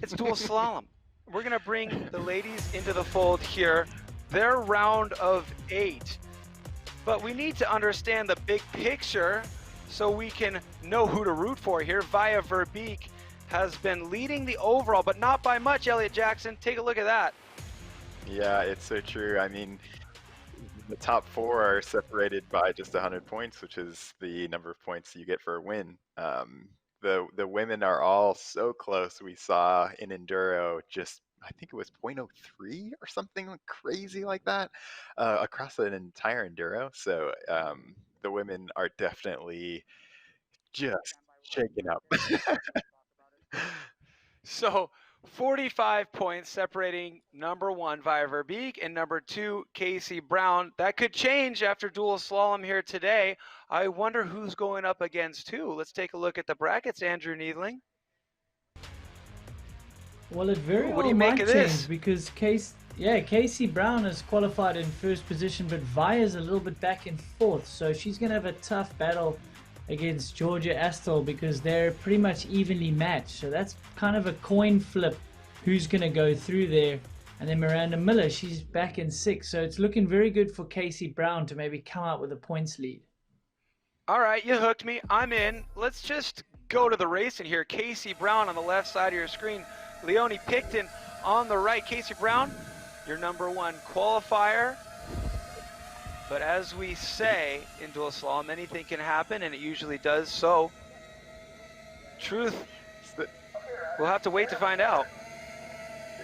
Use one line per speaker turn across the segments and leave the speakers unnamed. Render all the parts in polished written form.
It's dual slalom. We're gonna bring the ladies into the fold here. Their round of 8. But we need to understand the big picture so we can know who to root for here. Via Verbeek has been leading the overall, but not by much, Elliot Jackson. Take a look at that.
Yeah, it's so true. I mean, the top 4 are separated by just 100 points, which is the number of points you get for a win. The women are all so close. We saw in Enduro just, I think it was 0.03 or something crazy like that across an entire Enduro. So the women are definitely just shaken up.
So 45 points separating number 1 Via Verbeek and number 2 Casey Brown. That could change after dual slalom here today. I wonder who's going up against who. Let's take a look at the brackets, Andrew Needling.
Well, it very
What
well
do you
might
make of this?
change because Casey Brown has qualified in first position, but Via's a little bit back in 4th, so she's going to have a tough battle against Georgia Astle because they're pretty much evenly matched. So that's kind of a coin flip who's going to go through there. And then Miranda Miller, she's back in 6th, so it's looking very good for Casey Brown to maybe come out with a points lead.
All right, you hooked me. I'm in. Let's just go to the racing here. Casey Brown on the left side of your screen. Leonie Picton on the right. Casey Brown, your number 1 qualifier. But as we say in dual slalom, anything can happen, and it usually does. So, truth, we'll have to wait to find out.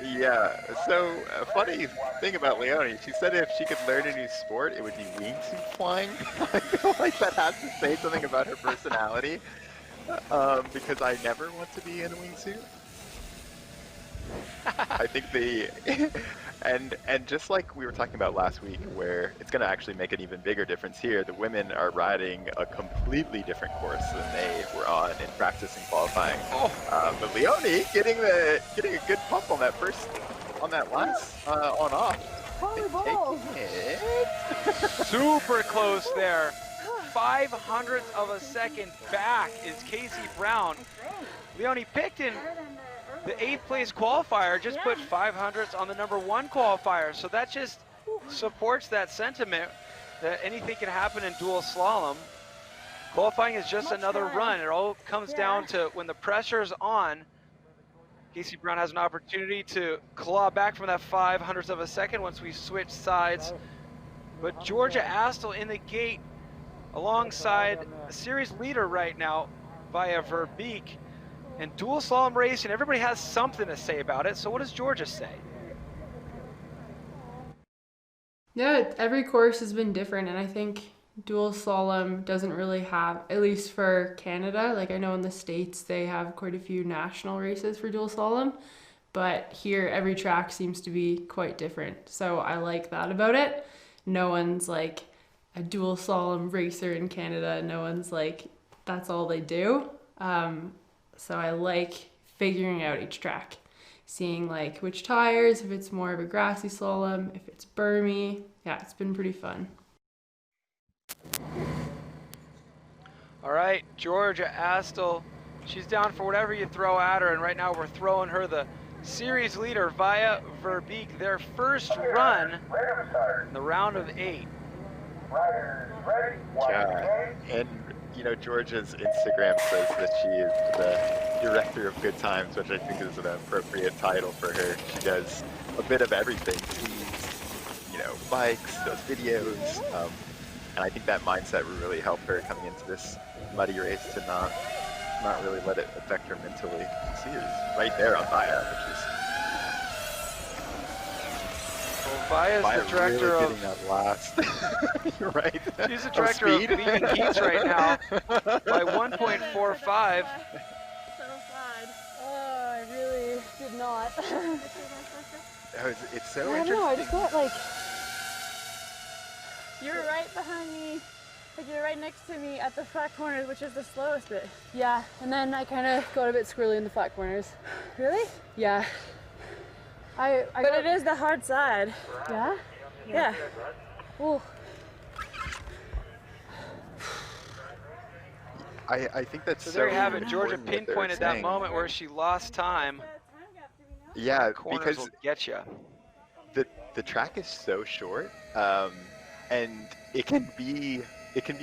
Yeah, so a funny thing about Leonie, she said if she could learn a new sport, it would be wingsuit flying. I feel like that has to say something about her personality, because I never want to be in a wingsuit. I think and just like we were talking about last week, where it's going to actually make an even bigger difference here, the women are riding a completely different course than they were on in practice and qualifying. But Leonie getting a good pump on that last on off. Taking it.
Super close there. 0.05 of a second back is Casey Brown. Leonie Picton, the 8th place qualifier, just put 0.05 on the number 1 qualifier. So that just supports that sentiment that anything can happen in dual slalom. Qualifying is just another run. It all comes down to when the pressure's on, Casey Brown has an opportunity to claw back from that 0.05 of a second once we switch sides. But Georgia Astle in the gate alongside the series leader right now Via Verbeek. And dual slalom racing, everybody has something to say about it. So what does Georgia say?
Yeah, every course has been different, and I think dual slalom doesn't really have, at least for Canada, like I know in the States they have quite a few national races for dual slalom, but here every track seems to be quite different. So I like that about it. No one's like a dual slalom racer in Canada. No one's like, that's all they do. So I like figuring out each track, seeing like which tires, if it's more of a grassy slalom, if it's bermy. Yeah, it's been pretty fun.
All right, Georgia Astle, she's down for whatever you throw at her, and right now we're throwing her the series leader Via Verbeek, their first run in the round of 8.
Yeah, and you know, Georgia's Instagram says that she is the director of good times, which I think is an appropriate title for her. She does a bit of everything. She, you know, bikes, does videos, and I think that mindset will really help her coming into this muddy race to not really let it affect her mentally. She is right there on Via, which is.
Via's the director
really
of
getting that last. You're right.
She's the director of leading heats right now by 1.45.
So sad. Oh, I really did not.
It's so
I
interesting.
don't know, I just got like... You were right behind me, like you were right next to me at the flat corners, which is the slowest bit. Yeah, and then I kind of got a bit squirrely in the flat corners. Really? Yeah. But it is the hard side. Yeah? Yeah. Ooh.
I think that's
So there you have it.
important
Georgia
what they're
pinpointed that
saying.
moment where she lost time.
Yeah,
Corners
because
will get you.
the track is so short, and it can be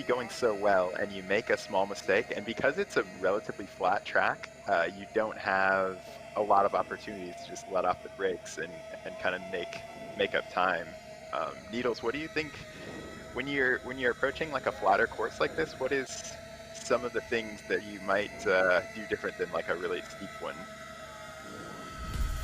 going so well, and you make a small mistake, and because it's a relatively flat track, you don't have a lot of opportunities to just let off the brakes and kind of make up time. Needles, what do you think when you're approaching like a flatter course like this? What is some of the things that you might do different than like a really steep one?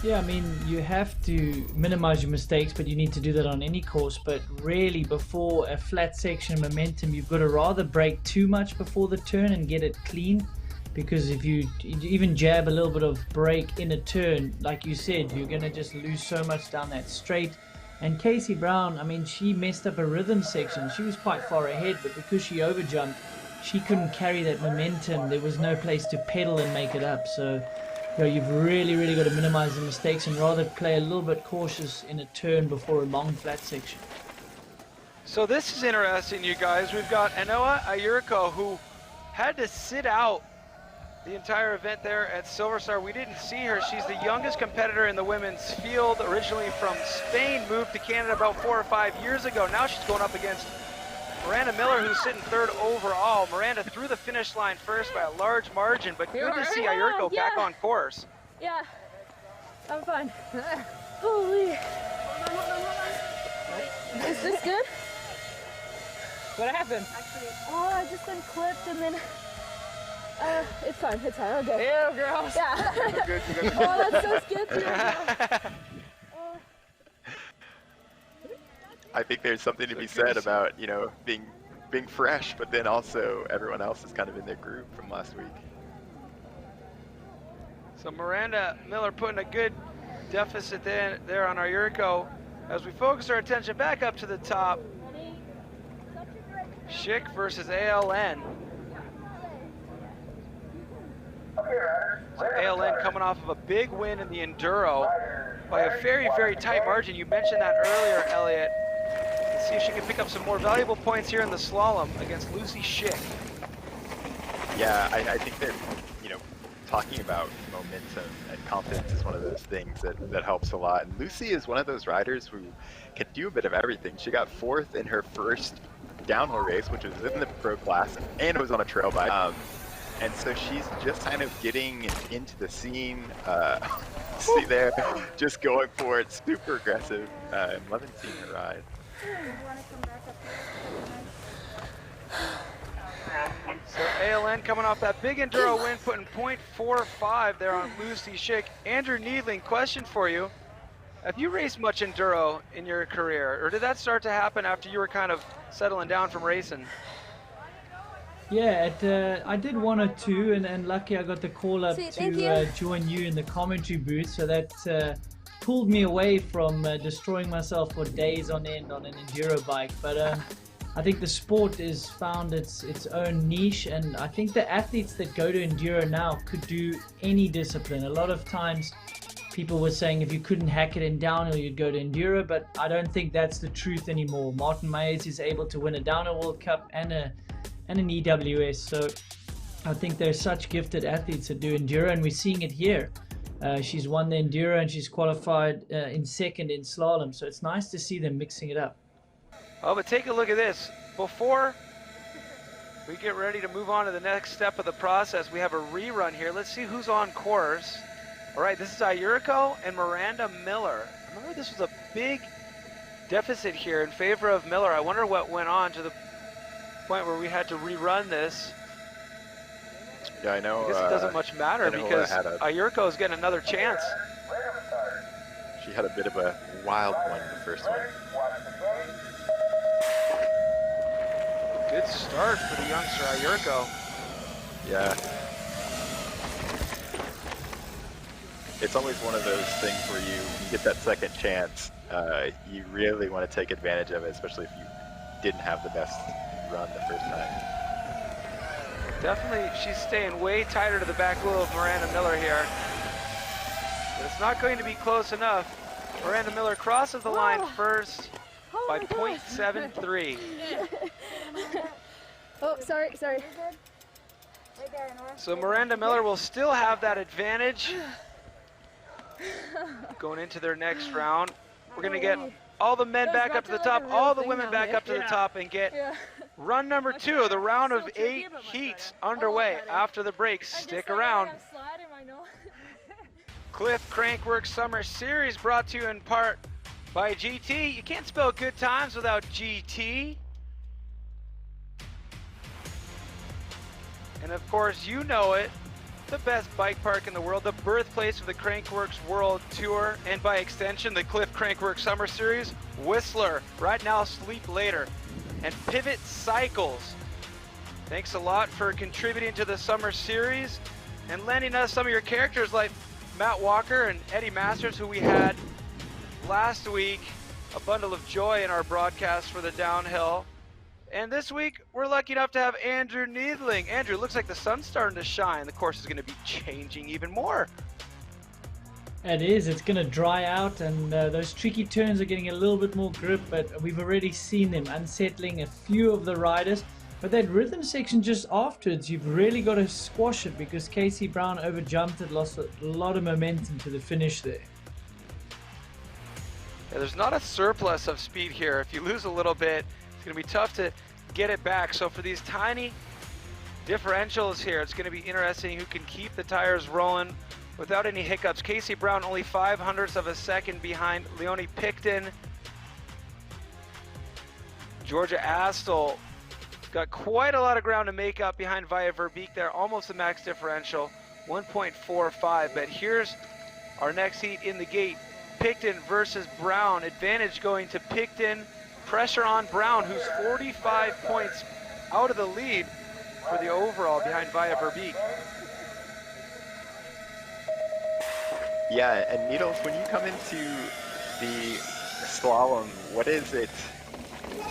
Yeah, I mean, you have to minimize your mistakes, but you need to do that on any course. But really, before a flat section momentum, you've got to rather brake too much before the turn and get it clean. Because if you even jab a little bit of brake in a turn, like you said, you're going to just lose so much down that straight. And Casey Brown, I mean, she messed up a rhythm section. She was quite far ahead, but because she overjumped, she couldn't carry that momentum. There was no place to pedal and make it up. So you've really got to minimize the mistakes and rather play a little bit cautious in a turn before a long flat section.
So this is interesting, you guys. We've got Anoa Ayurko, who had to sit out the entire event there at Silver Star. We didn't see her. She's the youngest competitor in the women's field, originally from Spain, moved to Canada about 4 or 5 years ago. Now she's going up against Miranda Miller, who's sitting third overall. Miranda through the finish line first by a large margin, but good to see Ayurko back on course.
Yeah, I'm fine. Holy. Is this good?
What happened?
Oh, I just been clipped and then, it's fine, okay.
Ew, girls.
Yeah.
Good, good.
Oh, that's so scary.
I think there's something to be said about, you know, being fresh, but then also everyone else is kind of in their groove from last week.
So Miranda Miller putting a good deficit there on Ayurko. As we focus our attention back up to the top, Schick versus ALN. So ALN coming off of a big win in the Enduro by a very tight margin. You mentioned that earlier, Elliot. Let's see if she can pick up some more valuable points here in the slalom against Lucy Schick.
Yeah, I think that, you know, talking about momentum and confidence is one of those things that helps a lot. And Lucy is one of those riders who can do a bit of everything. She got 4th in her first downhill race, which was in the pro class, and it was on a trail bike. And so she's just kind of getting into the scene. See there, just going for it, super aggressive. I'm loving seeing her ride.
So ALN coming off that big Enduro win, putting .45 there on Lucy Schick. Andrew Needling, question for you. Have you raced much Enduro in your career, or did that start to happen after you were kind of settling down from racing?
Yeah, I did 1 or 2, and lucky I got the call up to join you in the commentary booth, so that pulled me away from destroying myself for days on end on an Enduro bike. But I think the sport has found its own niche, and I think the athletes that go to Enduro now could do any discipline. A lot of times people were saying if you couldn't hack it in downhill, you'd go to Enduro, but I don't think that's the truth anymore. Martin Mayes is able to win a downhill World Cup and an EWS, so I think there's such gifted athletes that do Enduro, and we're seeing it here. She's won the Enduro and she's qualified in 2nd in Slalom, so it's nice to see them mixing it up.
Oh, but take a look at this. Before we get ready to move on to the next step of the process, we have a rerun here. Let's see who's on course. All right, this is Ayurko and Miranda Miller. Remember, this was a big deficit here in favor of Miller. I wonder what went on to the point where we had to rerun this.
Yeah, I know.
I guess it doesn't much matter because Ayurko is getting another chance.
She had a bit of a wild one, the first one.
Good start for the youngster Ayurko.
Yeah. It's always one of those things where you get that second chance. You really want to take advantage of it, especially if you didn't have the best run the first time.
Definitely, she's staying way tighter to the back wheel of Miranda Miller here. But it's not going to be close enough. Miranda Miller crosses the line first by .73.
Oh, sorry.
So Miranda Miller will still have that advantage. going into their next round. We're going to get all the men back up to the top, all the women back up to the top, and get run number 2 of the round of 8 heats underway after the break. Stick around. Cliff Crankworx Summer Series brought to you in part by GT. You can't spell good times without GT. And of course, you know it, the best bike park in the world, the birthplace of the Crankworx World Tour, and by extension, the Cliff Crankworx Summer Series, Whistler, Right Now, Sleep Later, and Pivot Cycles. Thanks a lot for contributing to the Summer Series and lending us some of your characters like Matt Walker and Eddie Masters, who we had last week, a bundle of joy in our broadcast for the downhill. And this week, we're lucky enough to have Andrew Needling. Andrew, looks like the sun's starting to shine. The course is going to be changing even more.
It is. It's going to dry out, and those tricky turns are getting a little bit more grip, but we've already seen them unsettling a few of the riders. But that rhythm section just afterwards, you've really got to squash it, because Casey Brown overjumped it, lost a lot of momentum to the finish there.
Yeah, there's not a surplus of speed here. If you lose a little bit, it's going to be tough to get it back. So for these tiny differentials here, it's going to be interesting who can keep the tires rolling without any hiccups. Casey Brown only 0.05 of a second behind Leonie Picton. Georgia Astle got quite a lot of ground to make up behind Via Verbeek there, almost a max differential, 1.45. But here's our next heat in the gate. Picton versus Brown. Advantage going to Picton. Pressure on Brown, who's 45 points out of the lead for the overall behind Via Verbeek.
Yeah, and Needles, when you come into the slalom, what is it?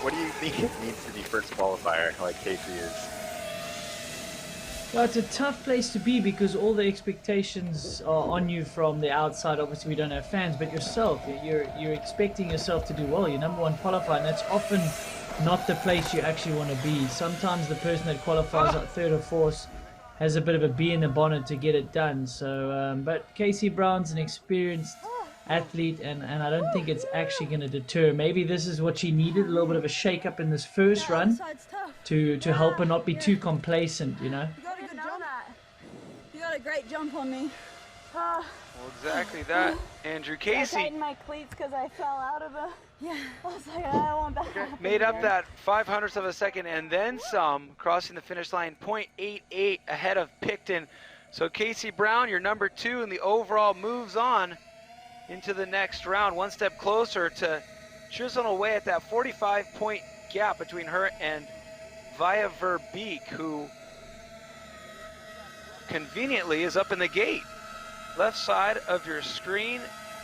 What do you think it means to be first qualifier like Casey is?
Well, it's a tough place to be, because all the expectations are on you from the outside. Obviously, we don't have fans, but yourself, you're expecting yourself to do well. You're number 1 qualifier, and that's often not the place you actually want to be. Sometimes the person that qualifies at 3rd or 4th has a bit of a bee in the bonnet to get it done. So, but Casey Brown's an experienced athlete, and I don't think it's actually going to deter. Maybe this is what she needed, a little bit of a shake-up in this first run to help her not be too complacent, you know.
You got a good jump. You got a great jump on me.
Well, exactly that, Andrew. Casey
I tightened my cleats because I fell out of the... Yeah. I was like, I don't want that to happen
made up
again.
that 0.05 of a second and then some, crossing the finish line 0.88 ahead of Picton. So Casey Brown, your number 2 in the overall, moves on into the next round, one step closer to chiseling away at that 45-point gap between her and Via Verbeek, who conveniently is up in the gate. Left side of your screen,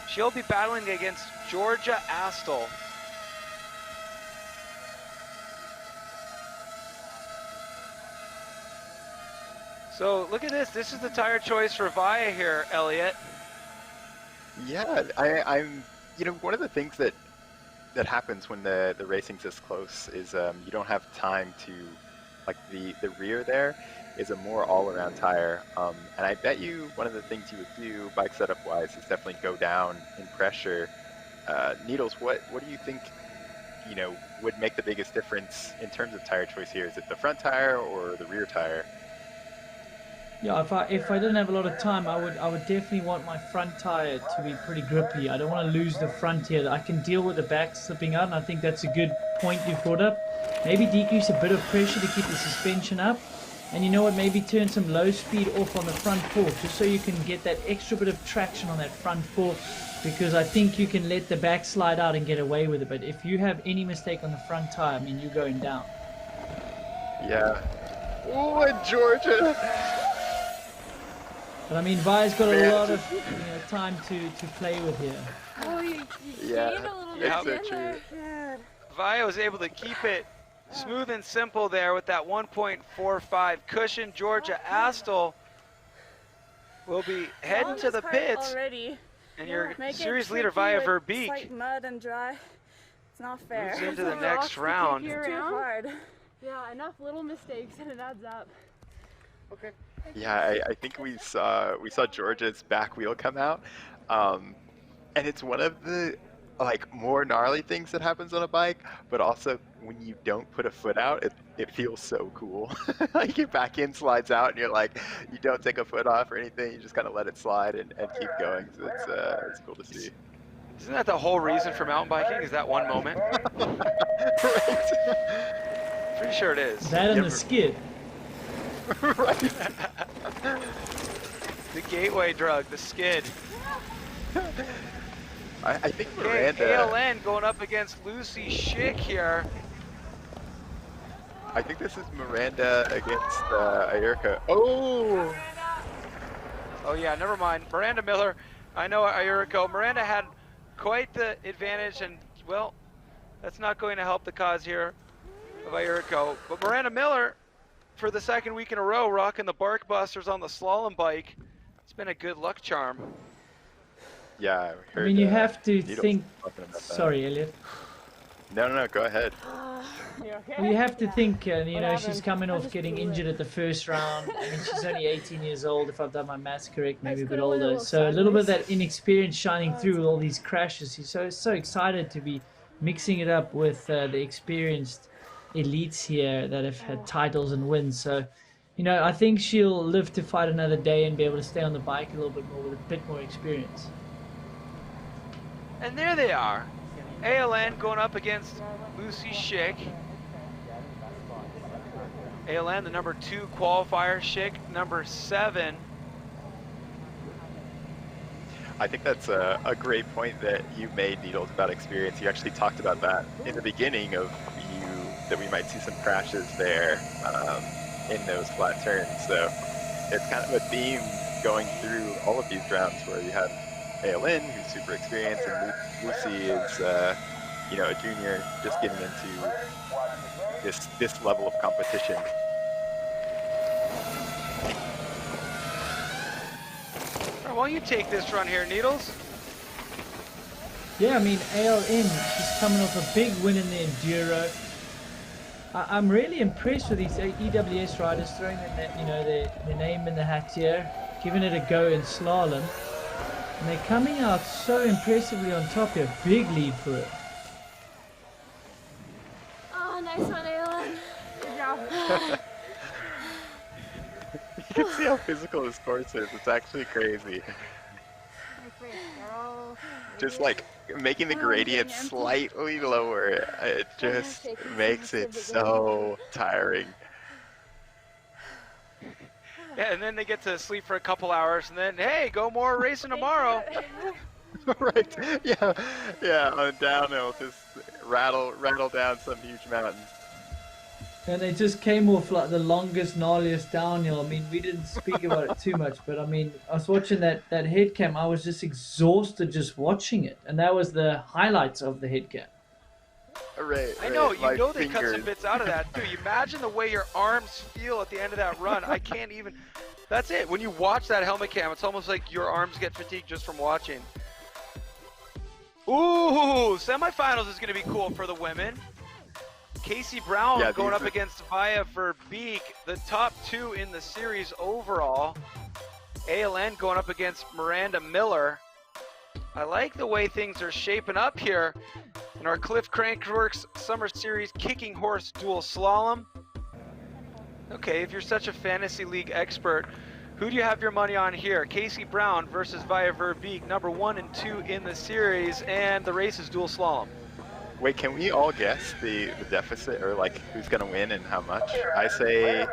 she'll be battling against Georgia Astle. So look at this. This is the tire choice for Via here, Elliot.
Yeah, I'm. You know, one of the things that happens when the racing's this close is you don't have time to, like the rear there is a more all-around tire, and I bet you one of the things you would do bike setup wise is definitely go down in pressure. Needles, what do you think, you know, would make the biggest difference in terms of tire choice here? Is it the front tire or the rear tire?
Yeah, if I didn't have a lot of time, I would definitely want my front tire to be pretty grippy. I don't want to lose the front here. I can deal with the back slipping out, and I think that's a good point you've brought up. Maybe decrease a bit of pressure to keep the suspension up, and you know what, maybe turn some low speed off on the front fork, just so you can get that extra bit of traction on that front fork, because I think you can let the back slide out and get away with it. But if you have any mistake on the front tire, I mean, you're going down.
Yeah. Oh, and Georgia!
But I mean, Via's got a lot of time to play with here.
Oh, you
Yeah,
gained a little bit
yeah,
in
so
there.
true.
Yeah.
Via was able to keep it smooth and simple there with that 1.45 cushion. Georgia Astle will be heading to the pits,
already.
and your
Make it
series leader
tricky
Via
with,
Verbeek
like mud and dry. It's not fair.
moves into the next round.
It's too hard. Yeah, enough little mistakes and it adds up.
Yeah, I think we saw Georgia's back wheel come out. And it's one of the like more gnarly things that happens on a bike, but also when you don't put a foot out, it feels so cool. Like your back end slides out and you're like, you don't take a foot off or anything, you just kind of let it slide and keep going. So it's cool to see.
Isn't that the whole reason for mountain biking, is that one moment?
Right.
Pretty sure it is.
That and the skid.
Right.
The gateway drug, the skid.
I think
Okay,
Miranda.
ALN going up against Lucy Schick here.
I think this is Miranda against Ayurka. Oh!
Oh yeah, never mind. Miranda Miller, I know Ayurko. Miranda had quite the advantage, and well, that's not going to help the cause here of Ayurko. But Miranda Miller, for the second week in a row, rocking the Bark Busters on the slalom bike. It's been a good luck charm.
Yeah, I heard.
I mean, you have to
Needles
think.
talking about that.
Sorry, Elliot.
No, go ahead.
You okay?
Well, you have to think, you
What
know, she's
happened?
coming
I
off
just
getting
blew it.
injured at the first round. I mean, she's only 18 years old, if I've done my maths correct, maybe a
just
bit
kinda went a
older.
little
So a little bit of
sideways.
that inexperience shining through with all these crashes. She's so excited to be mixing it up with the experienced elites here that have had titles and wins. So, you know, I think she'll live to fight another day and be able to stay on the bike a little bit more with a bit more experience.
And there they are. ALN going up against Lucy Schick. ALN, the number 2 qualifier. Schick, number 7.
I think that's a great point that you made, Needles, about experience. You actually talked about that in the beginning of that we might see some crashes there in those flat turns. So it's kind of a theme going through all of these rounds where you have ALN, who's super experienced, and Lucy is, you know, a junior just getting into this level of competition.
All right, why don't you take this run here, Needles?
Yeah, I mean, ALN, she's coming off a big win in the Enduro. I'm really impressed with these EWS riders throwing their name in the hat here, giving it a go in slalom. And they're coming out so impressively on top here. Big lead for it.
Oh, nice one, Aylin. Good job.
You can see how physical this course is. It's actually crazy. Just like making the gradient slightly lower, it just makes it so tiring.
Yeah, and then they get to sleep for a couple hours, and then, hey, go more racing tomorrow.
Right? Yeah. On downhill, just rattle down some huge mountain.
And they just came off like the longest, gnarliest downhill. I mean, we didn't speak about it too much, but I mean, I was watching that head cam. I was just exhausted just watching it. And that was the highlights of the head cam.
Right.
I know,
my
you know they cut some
fingers.
bits out of that, too. You imagine the way your arms feel at the end of that run. I can't even... That's it. When you watch that helmet cam, it's almost like your arms get fatigued just from watching. Ooh, semifinals is going to be cool for the women. Casey Brown going up against Via Verbeek, the top 2 in the series overall. ALN going up against Miranda Miller. I like the way things are shaping up here in our Cliff Crankworx Summer Series Kicking Horse Dual Slalom. Okay, if you're such a fantasy league expert, who do you have your money on here? Casey Brown versus Via Verbeek, number 1 and 2 in the series, and the race is dual slalom.
Wait, can we all guess the deficit, or like who's gonna win and how much? I say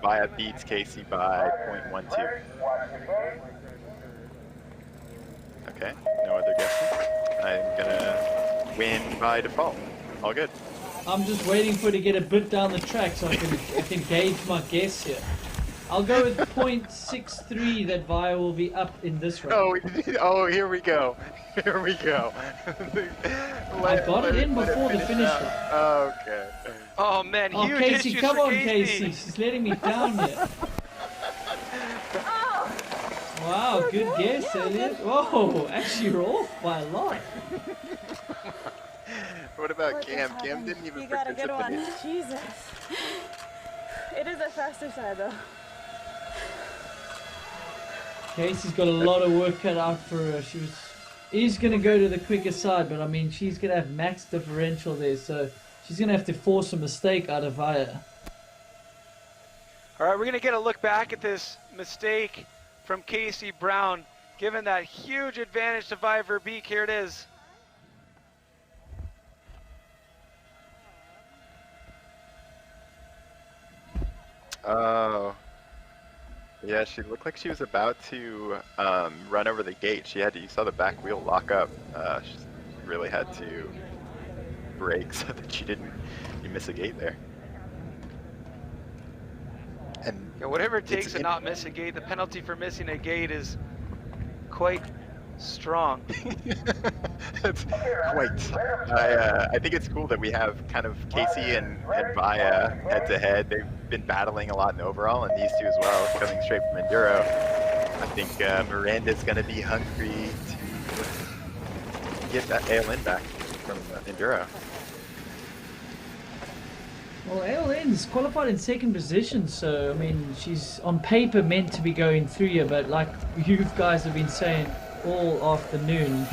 Via beats Casey by 0.12. Okay, no other guesses. I'm gonna win by default. All good.
I'm just waiting for it to get a bit down the track so I can gauge my guess here. I'll go with 0.63 that Via will be up in this round.
Oh, here we go. Here we go.
I got it in before the finish line.
Okay.
Oh man,
Oh,
huge
Casey,
issues
come
for
on,
Casey.
Casey. She's letting me down here. Wow, good guess, Elliot. Whoa, actually you're off by a lot.
What about Cam? Cam didn't even
You got a good one.
participate.
Jesus. It is a faster side though.
Casey's got a lot of work cut out for her. She was is going to go to the quicker side, but I mean, she's going to have max differential there, so she's going to have to force a mistake out of Vaya.
All right, we're going to get a look back at this mistake from Casey Brown, given that huge advantage to Vaya Verbeek. Here it is.
Oh. Yeah, she looked like she was about to run over the gate. You saw the back wheel lock up. She really had to brake so that you miss a gate there. And
Yeah, whatever it takes to not miss a gate, the penalty for missing a gate is quite strong.
It's quite. I think it's cool that we have kind of Casey and Vaya head to head. They've been battling a lot in overall, and these two as well, coming straight from Enduro. I think Miranda's going to be hungry to get that ALN back from Enduro.
Well, ALN's qualified in second position, so I mean, she's on paper meant to be going through here, but like you guys have been saying all afternoon,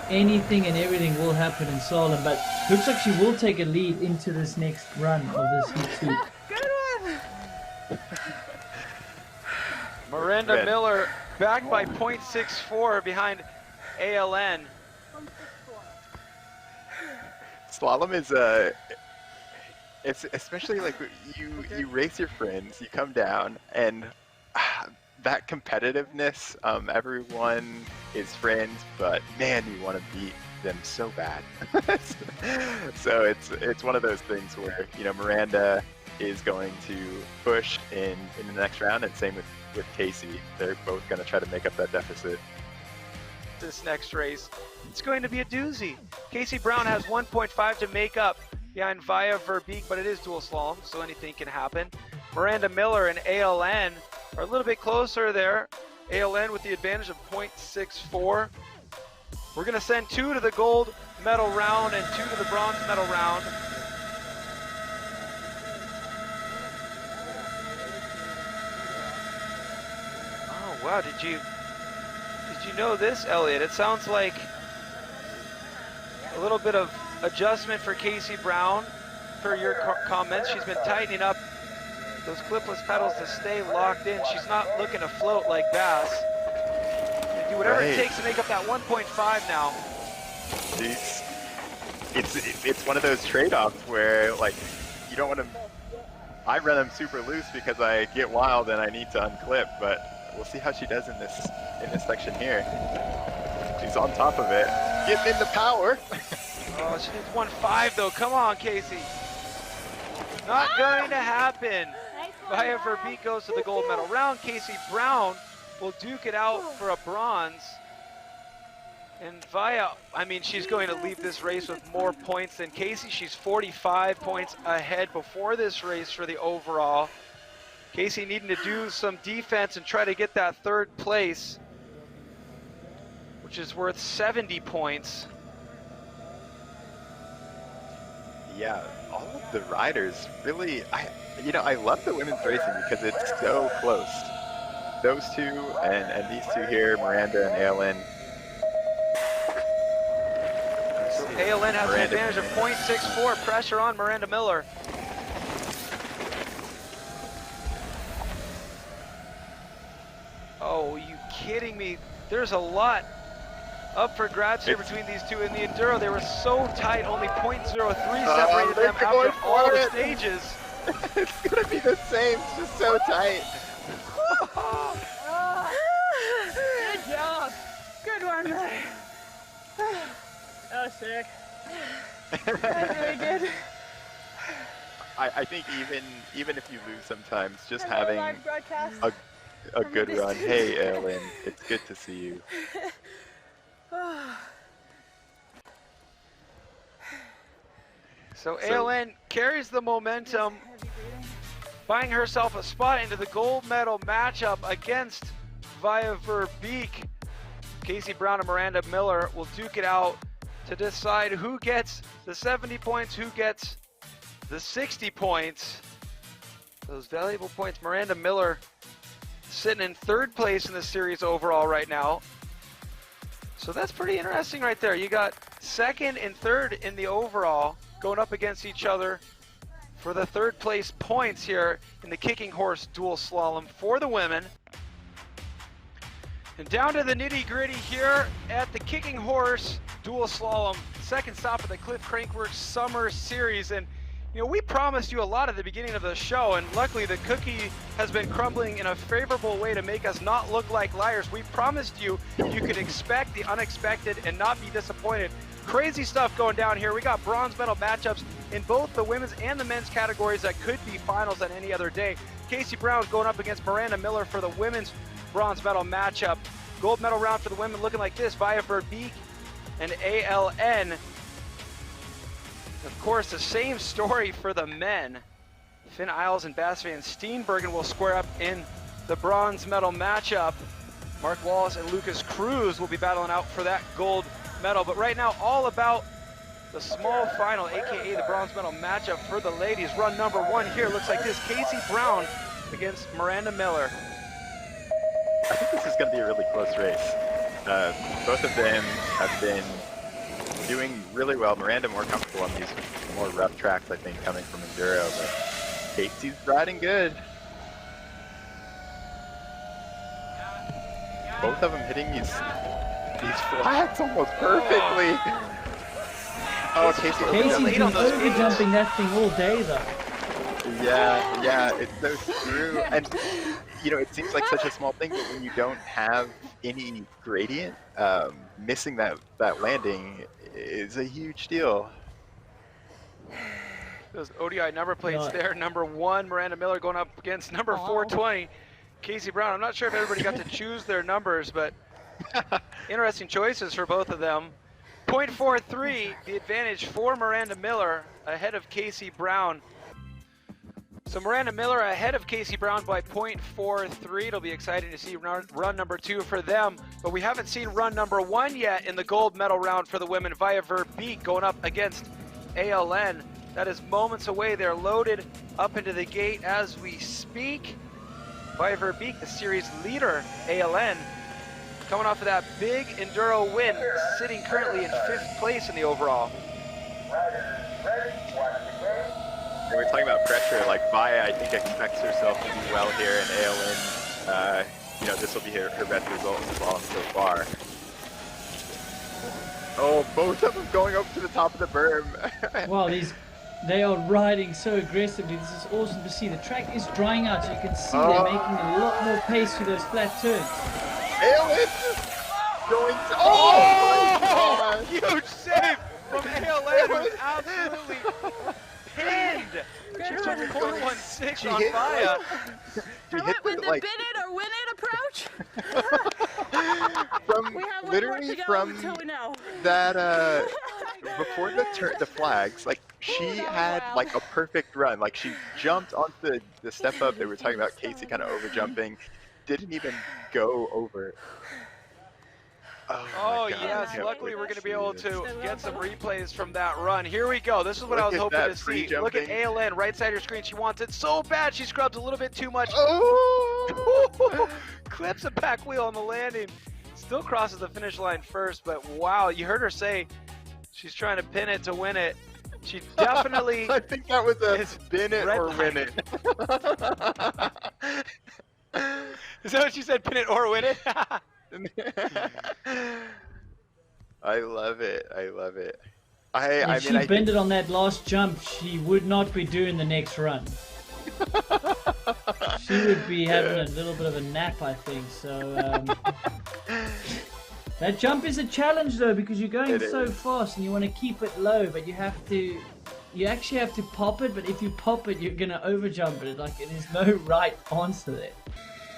anything and everything will happen in Slalom, but looks like she will take a lead into this next run of this Heat 2.
Good one!
Miranda
Red.
Miller back by 0.64 behind ALN.
Slalom is it's especially like you race your friends, you come down, and that competitiveness. Everyone is friends, but man, you want to beat them so bad. So it's one of those things where Miranda is going to push in the next round, and same with Casey. They're both going to try to make up that deficit.
This next race, it's going to be a doozy. Casey Brown has 1.5 to make up behind Vaya Verbeek, but it is dual slalom, so anything can happen. Miranda Miller and ALN are a little bit closer there. ALN with the advantage of 0.64. We're going to send 2 to the gold medal round and 2 to the bronze medal round. Oh wow, did you know this, Elliot? It sounds like a little bit of adjustment for Casey Brown for your comments. She's been tightening up those clipless pedals to stay locked in. She's not looking to float like Bass. They do whatever it takes to make up that 1.5 now.
It's one of those trade-offs where like you don't want to. I run them super loose because I get wild and I need to unclip, but we'll see how she does in this section here. She's on top of it, getting in the power.
Oh, she needs 1.5 though. Come on, Casey. Not going to happen. Vaya Verbeek goes to the gold medal round. Casey Brown will duke it out for a bronze. And Vaya, I mean, she's going to leave this race with more points than Casey. She's 45 points ahead before this race for the overall. Casey needing to do some defense and try to get that third place, which is worth 70 points.
Yeah, all of the riders really, I love the women's racing because it's so close. Those two and these two here, Miranda and ALN.
So ALN has an advantage of 0.64. Pressure on Miranda Miller. Oh, are you kidding me? There's a lot up for grabs here between these two. In the Enduro, they were so tight, only 0.03 separated them after all the stages.
It's gonna be the same, it's just so tight.
Good job. Good one, Miller. That was sick. That was really good.
I think even if you lose sometimes, just having
Live broadcast
a good run. Hey, Ellen, it's good to see you.
So ALN carries the momentum, buying herself a spot into the gold medal matchup against Vaya Verbeek. Casey Brown and Miranda Miller will duke it out to decide who gets the 70 points, who gets the 60 points. Those valuable points. Miranda Miller sitting in third place in the series overall right now. So that's pretty interesting right there. You got second and third in the overall going up against each other for the third place points here in the kicking horse dual slalom for the women. And down to the nitty gritty here at the kicking horse dual slalom, second stop of the Crankworx Summer Series. And you know, we promised you a lot at the beginning of the show, and luckily the cookie has been crumbling in a favorable way to make us not look like liars. We promised you could expect the unexpected and not be disappointed. Crazy stuff going down here. We got bronze medal matchups in both the women's and the men's categories that could be finals on any other day. Casey Brown going up against Miranda Miller for the women's bronze medal matchup. Gold medal round for the women looking like this via Verbeek and ALN. Of course, the same story for the men. Finn Isles and Bas van Steenbergen will square up in the bronze medal matchup. Mark Wallace and Lucas Cruz will be battling out for that gold medal. But right now, all about the small final, aka the bronze medal matchup for the ladies. Run number one here looks like this. Casey Brown against Miranda Miller.
I think this is going to be a really close race. Both of them have been doing really well. Miranda more comfortable on these more rough tracks, I think, coming from Enduro, but Casey's riding good. Both of them hitting these flats almost perfectly. Oh,
Casey's been over-jumping that thing all day, though.
Yeah, it's so true. And, you know, it seems like such a small thing, but when you don't have any gradient, missing that landing is a huge deal.
Those ODI number plates there. Number 1, Miranda Miller going up against number 420, Casey Brown. I'm not sure if everybody got to choose their numbers, but interesting choices for both of them. 0.43, the advantage for Miranda Miller ahead of Casey Brown. So Miranda Miller ahead of Casey Brown by 0.43. It'll be exciting to see run number 2 for them. But we haven't seen run number 1 yet in the gold medal round for the women via Verbeek going up against ALN. That is moments away. They're loaded up into the gate as we speak. Via Verbeek, the series leader, ALN, coming off of that big Enduro win, sitting currently in 5th place in the overall.
When we're talking about pressure, like Vaya, I think expects herself to do well here, and ALN, you know, this will be her best result in Slalom so far. Oh, both of them going up to the top of the berm.
Wow, they are riding so aggressively. This is awesome to see. The track is drying out, so you can see they're making a lot more pace through those flat turns.
ALN going to... Oh!
Huge save from ALN, who's absolutely pinned. She took 0.16 on Vaya.
With the bid it or win it approach?
From
we have
literally from that before the flags, like she had like a perfect run. Like she jumped onto the step up. They were talking about Casey kind of over jumping, didn't even go over.
Oh yes, luckily we're going to be able to get some replays from that run. Here we go. This is what I was hoping to see. Look at ALN, right side of your screen. She wants it so bad. She scrubs a little bit too much.
Oh!
Clips a back wheel on the landing. Still crosses the finish line first, but wow, you heard her say she's trying to pin it to win it. She definitely...
I think that was a spin it or win it.
Is that what she said, pin it or win it?
I love it. I love it.
If she bended on that last jump, she would not be doing the next run. She would be having a little bit of a nap, I think. So that jump is a challenge though, because you're going so fast and you want to keep it low, but you actually have to pop it. But if you pop it, you're gonna overjump it. Like there's no right answer there.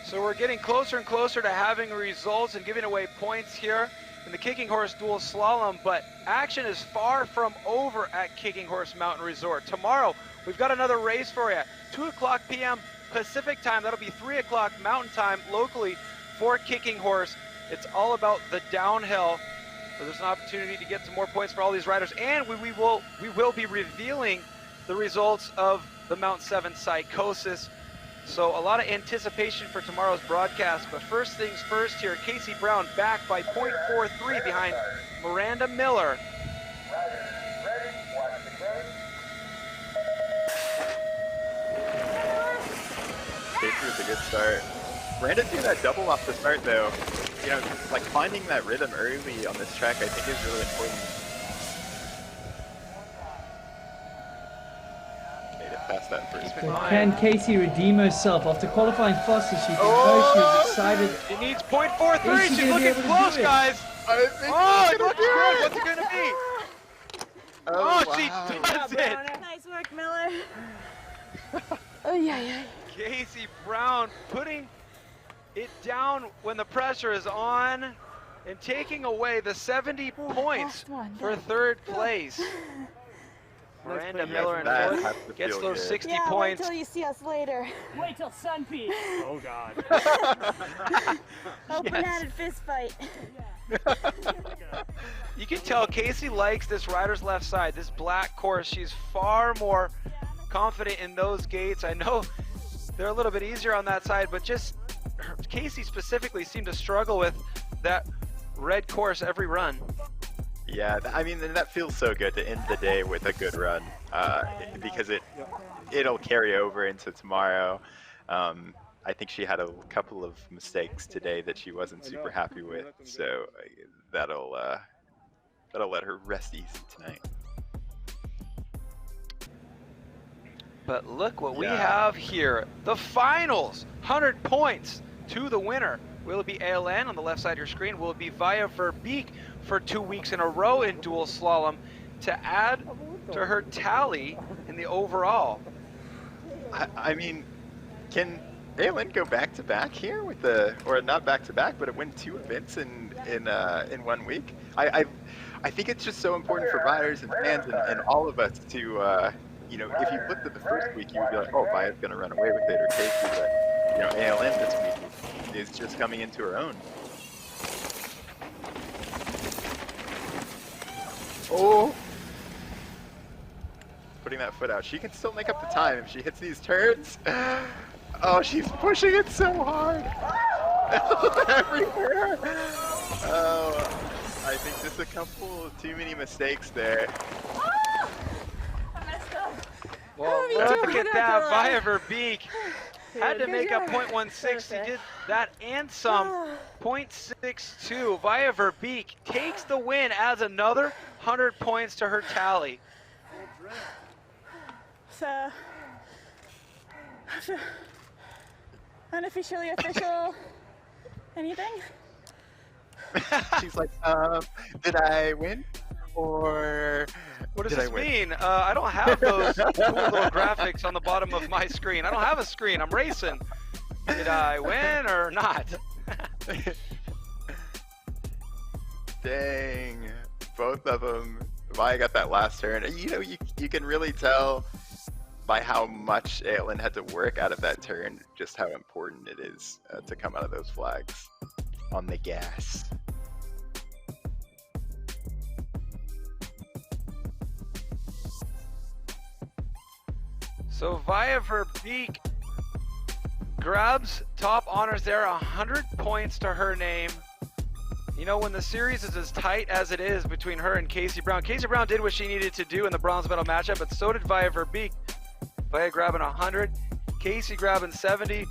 So we're getting closer and closer to having results and giving away points here in the Kicking Horse Dual Slalom, but action is far from over at Kicking Horse Mountain Resort. Tomorrow, we've got another race for you. 2 o'clock p.m. Pacific time. That'll be 3 o'clock Mountain time locally for Kicking Horse. It's all about the downhill. So there's an opportunity to get some more points for all these riders, and we will be revealing the results of the Mount 7 Psychosis So a lot of anticipation for tomorrow's broadcast, but first things first here, Casey Brown back by 0.43 behind Miranda Miller.
Casey with a good start. Miranda doing that double off the start though. You know, like finding that rhythm early on this track I think is really important. Made it past that first
Keep in
one.
mind.
Can Casey redeem herself after qualifying fastest? She can go. She was excited.
She needs 0.43.
Is she
She's
gonna be
looking
able to
close,
do it?
guys.
I think
Oh,
she's
it
gonna
looks
do
good.
it!
What's it going to be?
Oh,
She
wow.
does it.
Nice work, Miller. Oh, yeah.
Casey Brown putting it down when the pressure is on and taking away the 70 points
last one.
for third place. Miranda Miller in
That has to
fourth gets
feel
those
good.
60
Yeah,
points.
wait till you see us later.
Wait till Sunpeak. Oh God.
Open-handed fist fight.
You can tell Casey likes this rider's left side, this black course. She's far more confident in those gates. I know they're a little bit easier on that side, but just Casey specifically seemed to struggle with that red course every run.
Yeah, I mean, and that feels so good to end the day with a good run because it'll carry over into tomorrow. I think she had a couple of mistakes today that she wasn't super happy with, so that'll let her rest easy tonight.
But look what we
Yeah.
have here. The finals, 100 points to the winner. Will it be ALN on the left side of your screen? Will it be Via Verbeek for 2 weeks in a row in dual slalom to add to her tally in the overall?
I mean, can ALN go back to back here with or not back to back, but it win 2 events in 1 week? I think it's just so important for riders and fans and all of us to you know, if you looked at the first week, you would be like, oh, Via's gonna run away with it or Casey, but you know, ALN this week is just coming into her own. Oh, putting that foot out. She can still make up the time if she hits these turns. Oh, she's pushing it so hard. Everywhere. Oh, I think just a couple too many mistakes there.
Well, look at that. Via Verbeek had to make up 0.16. He did that and some. 0.62. Via Verbeek takes the win, adds another 100 points to her tally.
So, unofficially official, anything?
She's like, did I win? Or
What does
did I
this
win?
mean? I don't have those cool little graphics on the bottom of my screen. I don't have a screen. I'm racing. Did I win or not?
Dang, both of them. Via got that last turn. You know, you can really tell by how much ALN had to work out of that turn, just how important it is to come out of those flags on the gas.
So Via Verbeek grabs top honors there, 100 points to her name. You know, when the series is as tight as it is between her and Casey Brown, Casey Brown did what she needed to do in the bronze medal matchup, but so did Via Verbeek. Via grabbing 100, Casey grabbing 70,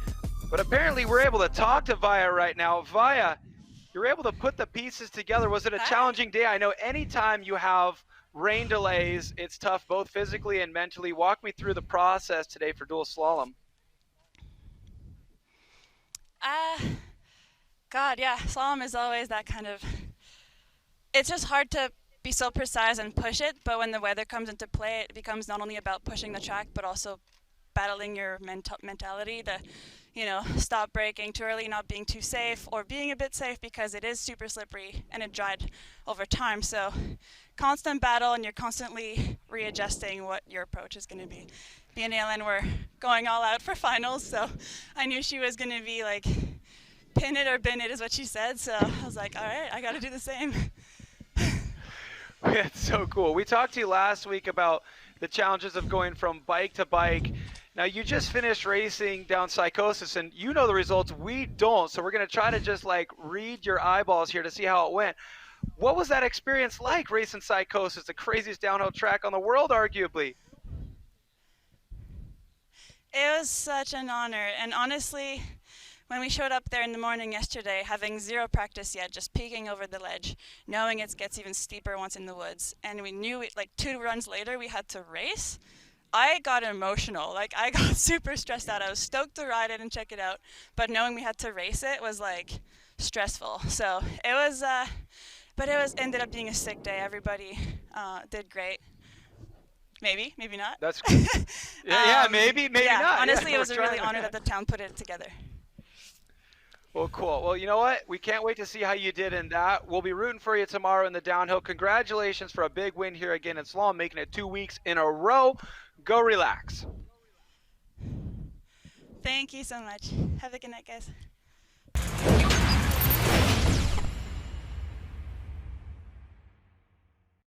but apparently we're able to talk to Via right now. Via, you're able to put the pieces together. Was it a challenging day? I know anytime you have rain delays, it's tough both physically and mentally. Walk me through the process today for dual slalom.
God, yeah, slalom is always that kind of, it's just hard to be so precise and push it, but when the weather comes into play, it becomes not only about pushing the track, but also battling your mentality, the, you know, stop braking too early, not being too safe, or being a bit safe because it is super slippery and it dried over time. So constant battle, and you're constantly readjusting what your approach is going to be. Me and Aylin were going all out for finals, so I knew she was going to be like, pin it or bin it is what she said, so I was like, all right, I got to do the same.
It's so cool. We talked to you last week about the challenges of going from bike to bike Now, you just finished racing down Psychosis, and you know the results. We don't, so we're going to try to just, like, read your eyeballs here to see how it went. What was that experience like, racing Psychosis, the craziest downhill track on the world, arguably?
It was such an honor, and honestly, when we showed up there in the morning yesterday, having zero practice yet, just peeking over the ledge, knowing it gets even steeper once in the woods, and we knew it, like 2 runs later we had to race, I got emotional. Like, I got super stressed out. I was stoked to ride it and check it out, but knowing we had to race it was, like, stressful. So it was, but it was ended up being a sick day. Everybody did great. Maybe not.
That's yeah, maybe
yeah,
not.
Honestly,
yeah,
it was a really honor that the town put it together.
Well, cool. Well, you know what? We can't wait to see how you did in that. We'll be rooting for you tomorrow in the downhill. Congratulations for a big win here again in slalom, making it 2 weeks in a row. Go relax.
Thank you so much. Have a good night, guys.